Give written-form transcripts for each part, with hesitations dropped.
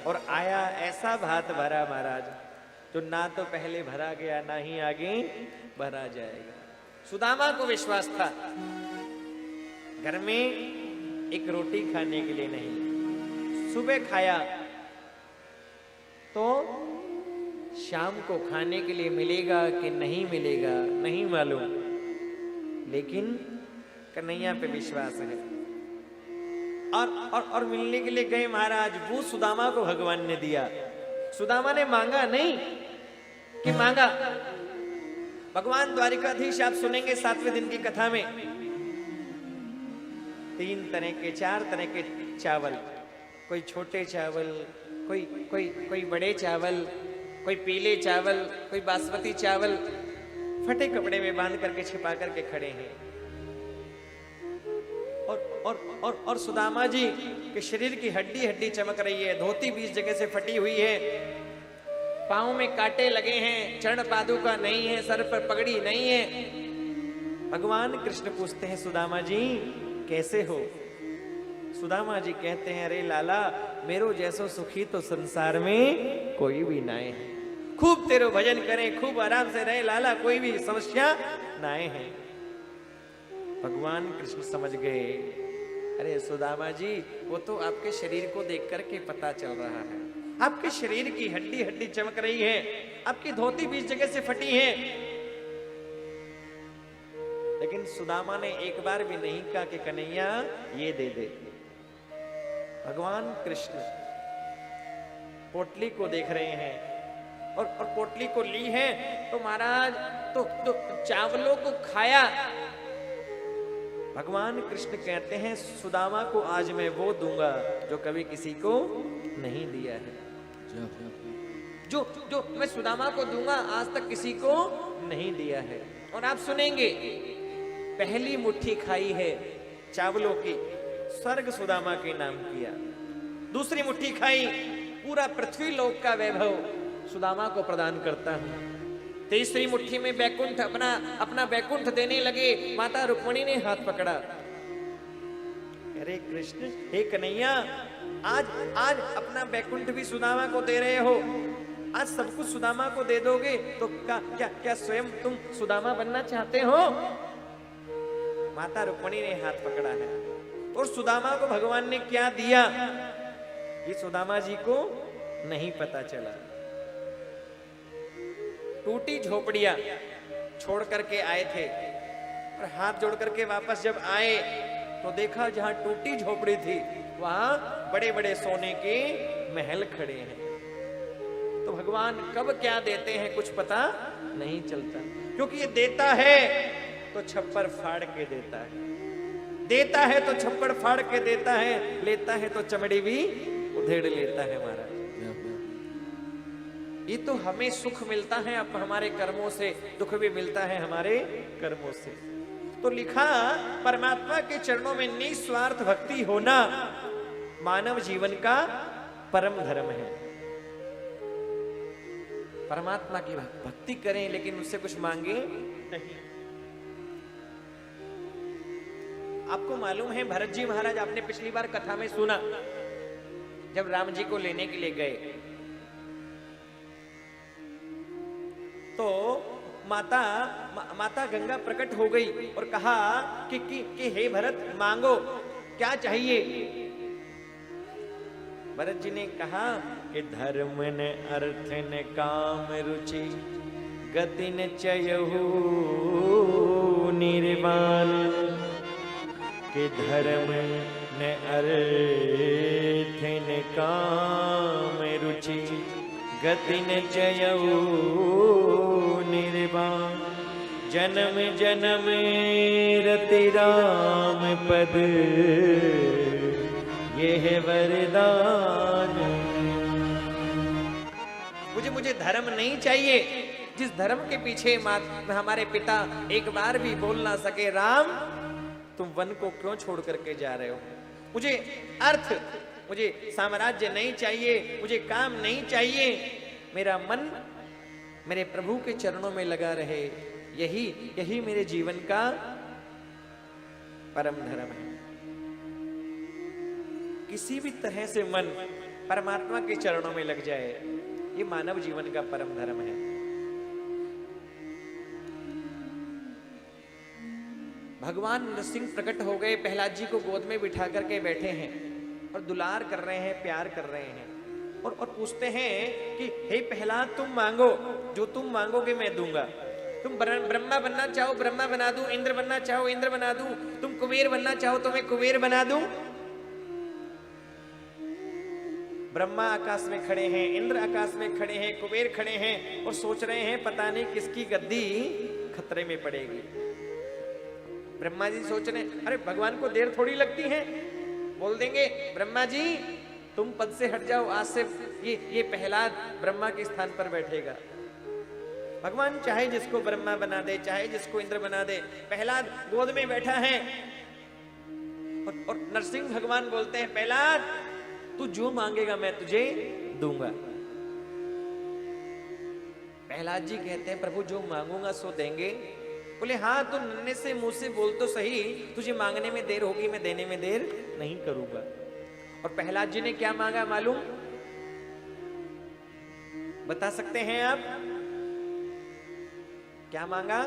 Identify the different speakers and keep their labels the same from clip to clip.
Speaker 1: और आया ऐसा भात भरा महाराज, जो ना तो पहले भरा गया ना ही आगे भरा जाएगा। सुदामा को विश्वास था, घर में एक रोटी खाने के लिए नहीं, सुबह खाया तो शाम को खाने के लिए मिलेगा कि नहीं मिलेगा नहीं मालूम, लेकिन कन्हैया पे विश्वास है। और मिलने के लिए गए महाराज, वो सुदामा को भगवान ने दिया। सुदामा ने मांगा नहीं कि मांगा। भगवान द्वारिकाधीश, आप सुनेंगे 7वें दिन की कथा में, 3 तरह के 4 तरह के चावल, कोई छोटे चावल, कोई बड़े चावल, कोई पीले चावल, कोई बासमती चावल, फटे कपड़े में बांध करके छिपा करके खड़े हैं। और सुदामा जी के शरीर की हड्डी हड्डी चमक रही है, धोती 20 जगह से फटी हुई है, पांव में कांटे लगे हैं, चरण पादुका नहीं है, सर पर पगड़ी नहीं है। भगवान कृष्ण पूछते हैं, सुदामा जी कैसे हो? सुदामा जी कहते हैं, अरे लाला, मेरो जैसो सुखी तो संसार में कोई भी ना है। खूब तेरो भजन करें, खूब आराम से रहे लाला, कोई भी समस्या ना है। भगवान कृष्ण समझ गए, अरे सुदामा जी, वो तो आपके शरीर को देख करके पता चल रहा है, आपके शरीर की हड्डी हड्डी चमक रही है, आपकी धोती 20 जगह से फटी है। लेकिन सुदामा ने एक बार भी नहीं कहा कि कन्हैया ये दे दे। भगवान कृष्ण पोटली को देख रहे हैं और पोटली को ली है तो महाराज तो चावलों को खाया। भगवान कृष्ण कहते हैं, सुदामा को आज मैं वो दूंगा जो कभी किसी को नहीं दिया है। जो मैं सुदामा को दूंगा, आज तक किसी को नहीं दिया है। और आप सुनेंगे, पहली मुट्ठी खाई है चावलों की, स्वर्ग सुदामा के नाम किया। दूसरी मुट्ठी खाई, पूरा पृथ्वी लोक का वैभव सुदामा को प्रदान करता हूं। तीसरी मुट्ठी में बैकुंठ, अपना बैकुंठ देने लगे। माता रुक्मिणी ने हाथ पकड़ा, अरे कृष्ण, हे कन्हैया, आज अपना बैकुंठ भी सुदामा को दे रहे हो, आज सब कुछ सुदामा को दे दोगे तो क्या स्वयं तुम सुदामा बनना चाहते हो? माता रुक्मिणी ने हाथ पकड़ा है। और सुदामा को भगवान ने क्या दिया, ये सुदामा जी को नहीं पता चला। टूटी झोपड़ियां छोड़ करके आए थे और हाथ जोड़ करके वापस जब आए तो देखा, जहां टूटी झोपड़ी थी वहां बड़े बड़े सोने के महल खड़े हैं। तो भगवान कब क्या देते हैं कुछ पता नहीं चलता, क्योंकि ये देता है तो छप्पर फाड़ के देता है, देता है तो छप्पर फाड़ के देता है, लेता है तो चमड़ी भी उधेड़ लेता है महाराज। ये तो हमें सुख मिलता है अब हमारे कर्मों से, दुख भी मिलता है हमारे कर्मों से। तो लिखा, परमात्मा के चरणों में निस्वार्थ भक्ति होना मानव जीवन का परम धर्म है। परमात्मा की भक्ति करें लेकिन उससे कुछ मांगे नहीं। आपको मालूम है, भरत जी महाराज, आपने पिछली बार कथा में सुना, जब राम जी को लेने के लिए गए तो माता गंगा प्रकट हो गई और कहा कि हे भरत, मांगो, क्या चाहिए? भरत जी ने कहा कि धर्म न अर्थ न काम रुचि गति न चयहु निर्वाण, कि धर्म न अर्थ न काम रुचि गति न चयहु निर्वाण, जन्म जन्म रति राम पद ये है वरदान। मुझे धर्म नहीं चाहिए जिस धर्म के पीछे हमारे पिता एक बार भी बोल ना सके, राम तुम वन को क्यों छोड़ करके जा रहे हो? मुझे अर्थ, मुझे साम्राज्य नहीं चाहिए, मुझे काम नहीं चाहिए, मेरा मन मेरे प्रभु के चरणों में लगा रहे, यही मेरे जीवन का परम धर्म है। किसी भी तरह से मन परमात्मा के चरणों में लग जाए। ये मानव जीवन का परम धर्म है। भगवान नरसिंह प्रकट हो गए, प्रहलाद जी को गोद में बिठा करके बैठे हैं और दुलार कर रहे हैं, प्यार कर रहे हैं और पूछते हैं कि हे प्रहलाद, तुम मांगो, जो तुम मांगोगे मैं दूंगा। तुम ब्रह्मा बनना चाहो ब्रह्मा बना दूं, इंद्र बनना चाहो इंद्र बना दूं, तुम कुबेर बनना चाहो तो मैं कुबेर बना दूं। ब्रह्मा आकाश में खड़े हैं, इंद्र आकाश में खड़े हैं, कुबेर खड़े हैं और सोच रहे हैं पता नहीं किसकी गद्दी खतरे में पड़ेगी। ब्रह्मा जी सोच रहे हैं, अरे भगवान को देर थोड़ी लगती है, बोल देंगे ब्रह्मा जी तुम पद से हट जाओ, आज से ये प्रहलाद ब्रह्मा के स्थान पर बैठेगा। भगवान चाहे जिसको ब्रह्मा बना दे, चाहे जिसको इंद्र बना दे, प्रहलाद गोद में बैठा है और नरसिंह भगवान बोलते हैं प्रहलाद तू जो मांगेगा मैं तुझे दूंगा। प्रहलाद जी कहते हैं प्रभु जो मांगूंगा सो देंगे। बोले हाँ तो नन्हे से मुंह से बोल तो सही, तुझे मांगने में देर होगी मैं देने में देर नहीं करूंगा। और प्रहलाद जी ने क्या मांगा मालूम? बता सकते हैं आप क्या मांगा?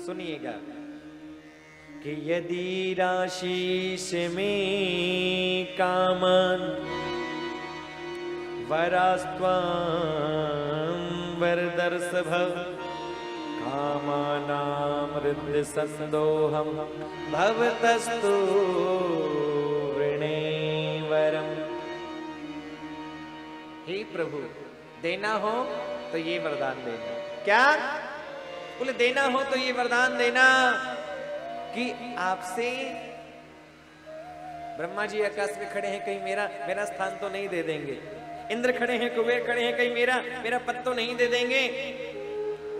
Speaker 1: सुनिएगा कि यदि राशीष में कामन वरास्त्वां वरदर्शभ कामानामृत संदोहम भवतस्तु वृणे वरम। हे प्रभु देना हो तो ये वरदान देना। क्या? बोले देना हो तो ये वरदान देना कि आपसे ब्रह्मा जी आकाश में खड़े हैं, कहीं मेरा स्थान तो नहीं दे देंगे। इंद्र खड़े हैं, कुबेर खड़े हैं, कहीं मेरा पद तो नहीं दे देंगे।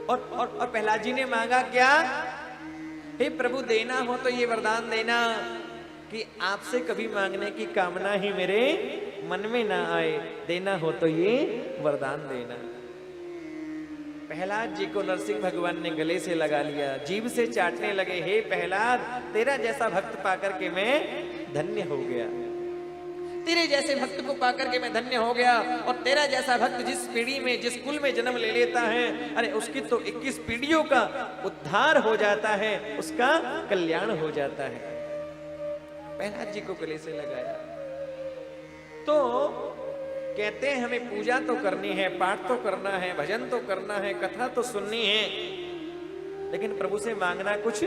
Speaker 1: और प्रहलाद जी ने मांगा क्या? हे प्रभु देना हो तो ये वरदान देना कि आपसे कभी मांगने की कामना ही मेरे मन में ना आए। देना हो तो ये वरदान देना। प्रहलाद जी को नरसिंह भगवान ने गले से लगा लिया, जीभ से चाटने लगे। हे प्रहलाद तेरा जैसा भक्त पाकर के मैं धन्य हो गया, तेरे जैसे भक्त को पाकर के मैं धन्य हो गया। और तेरा जैसा भक्त जिस पीढ़ी में जिस कुल में जन्म ले लेता है, अरे उसकी तो 21 पीढ़ियों का उद्धार हो जाता है, उसका कल्याण हो जाता है। प्रहलाद जी को गले से लगाया। तो कहते हैं हमें पूजा तो करनी है, पाठ तो करना है, भजन तो करना है, कथा तो सुननी है, लेकिन प्रभु से मांगना कुछ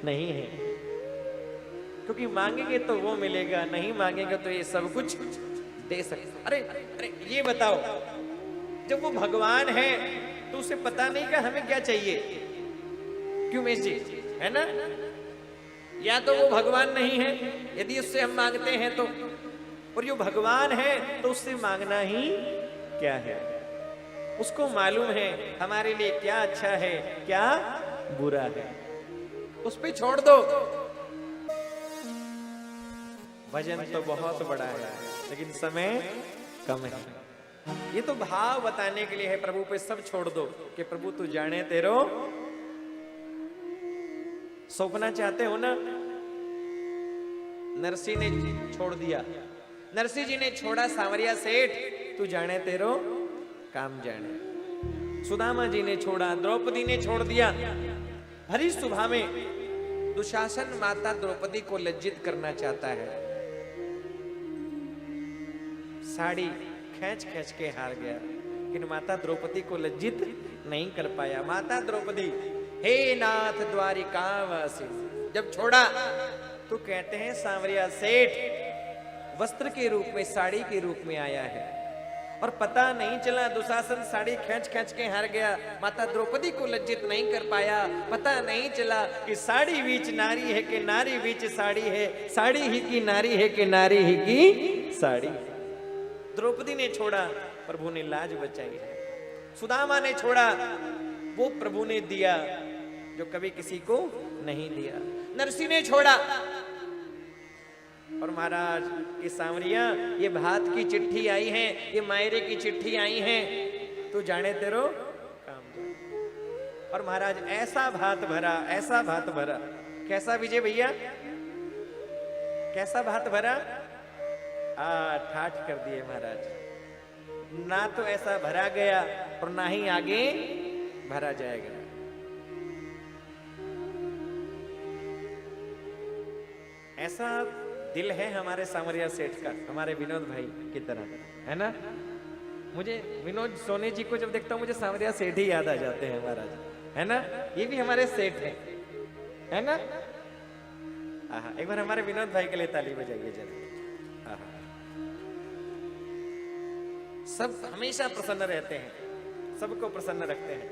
Speaker 1: नहीं है, क्योंकि मांगेंगे तो वो मिलेगा, नहीं मांगेंगे तो ये सब कुछ दे सकते। अरे ये बताओ, जब वो भगवान है तो उसे पता नहीं कि हमें क्या चाहिए? क्यों मेश जी, है ना? या तो वो भगवान नहीं है यदि उससे हम मांगते हैं तो, और जो भगवान है तो उससे मांगना ही क्या है? उसको मालूम है हमारे लिए क्या अच्छा है क्या बुरा है, उस पे छोड़ दो। भजन तो बहुत बड़ा है लेकिन समय कम है। ये तो भाव बताने के लिए है, प्रभु पे सब छोड़ दो कि प्रभु तू जाने तेरो। सौंपना चाहते हो ना? नरसिंह ने छोड़ दिया, नरसिंह जी ने छोड़ा सांवरिया सेठ, तू जाने तेरो काम जाने। सुदामा जी ने छोड़ा, द्रौपदी ने छोड़ दिया। भरी सुबह में दुशासन माता द्रौपदी को लज्जित करना चाहता है, साड़ी खींच खींच के हार गया, लेकिन माता द्रौपदी को लज्जित नहीं कर पाया। माता द्रौपदी हे नाथ द्वारिकावासी जब छोड़ा तो कहते हैं सांवरिया सेठ वस्त्र के रूप में, साड़ी के रूप में आया है, और पता नहीं चला दुशासन साड़ी खींच खींच के हार गया, माता द्रौपदी को लज्जित नहीं कर पाया। पता नहीं चला कि साड़ी बीच नारी है कि नारी बीच साड़ी है, साड़ी ही की नारी है कि नारी ही की साड़ी। द्रौपदी ने छोड़ा, प्रभु ने लाज बचाई है। सुदामा ने छोड़ा, वो प्रभु ने दिया जो कभी किसी को नहीं दिया। नरसिंह ने छोड़ा, और महाराज ये सांवरिया ये भात की चिट्ठी आई है, ये मायरे की चिट्ठी आई है, तू जाने तेरो काम जाने। और महाराज ऐसा भात भरा, ऐसा भात भरा। कैसा विजय भैया? कैसा भात भरा? ठाठ कर दिए महाराज। ना तो ऐसा भरा गया और ना ही आगे भरा जाएगा। ऐसा दिल है हमारे सामरिया सेठ का, हमारे विनोद भाई की तरह, है ना? मुझे विनोद सोनी जी को जब देखता हूं मुझे सामरिया सेठ ही याद आ जाते हैं महाराज, है ना? ये भी हमारे सेठ हैं, है ना? एक बार हमारे विनोद भाई के लिए ताली बजाइए जरा। सब हमेशा प्रसन्न रहते हैं, सबको प्रसन्न रखते हैं।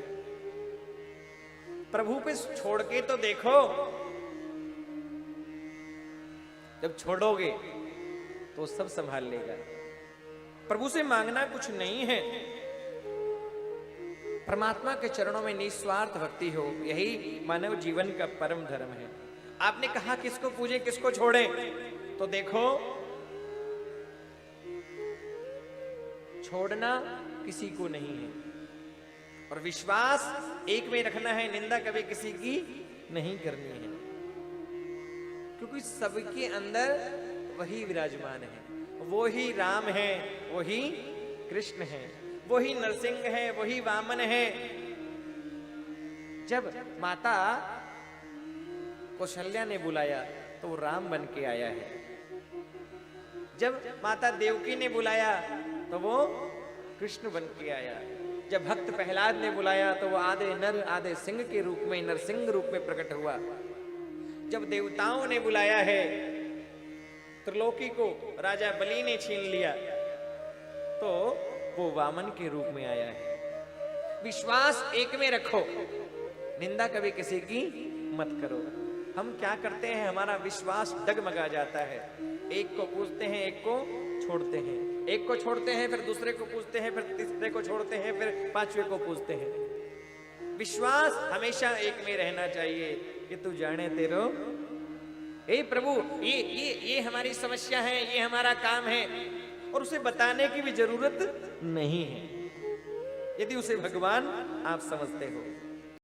Speaker 1: प्रभु पे छोड़ के तो देखो, जब छोड़ोगे तो सब संभाल लेगा। प्रभु से मांगना कुछ नहीं है, परमात्मा के चरणों में निस्वार्थ भक्ति हो, यही मानव जीवन का परम धर्म है। आपने कहा किसको पूजें किसको छोड़ें, तो देखो छोड़ना किसी को नहीं है और विश्वास एक में रखना है, निंदा कभी किसी की नहीं करनी है, क्योंकि सबके अंदर वही विराजमान है। वो ही राम है, वही कृष्ण है, वही नरसिंह है, वही वामन है। जब माता कौशल्या ने बुलाया तो वो राम बन के आया है। जब माता देवकी ने बुलाया तो वो कृष्ण बन के आया। जब भक्त प्रहलाद ने बुलाया तो वो आधे नर आधे सिंह के रूप में, नरसिंह रूप में प्रकट हुआ। जब देवताओं ने बुलाया है, त्रिलोकी को राजा बलि ने छीन लिया, तो वो वामन के रूप में आया है। विश्वास एक में रखो, निंदा कभी किसी की मत करो। हम क्या करते हैं, हमारा विश्वास डगमगा जाता है। एक को पूछते हैं, एक को छोड़ते हैं, एक को छोड़ते हैं, फिर दूसरे को पूछते हैं, फिर तीसरे को छोड़ते हैं, फिर पांचवें को पूछते हैं। विश्वास हमेशा एक में रहना चाहिए कि तू जाने तेरो। हे प्रभु, ये हमारी समस्या है, ये हमारा काम है, और उसे बताने की भी जरूरत नहीं है, यदि उसे भगवान आप समझते हो।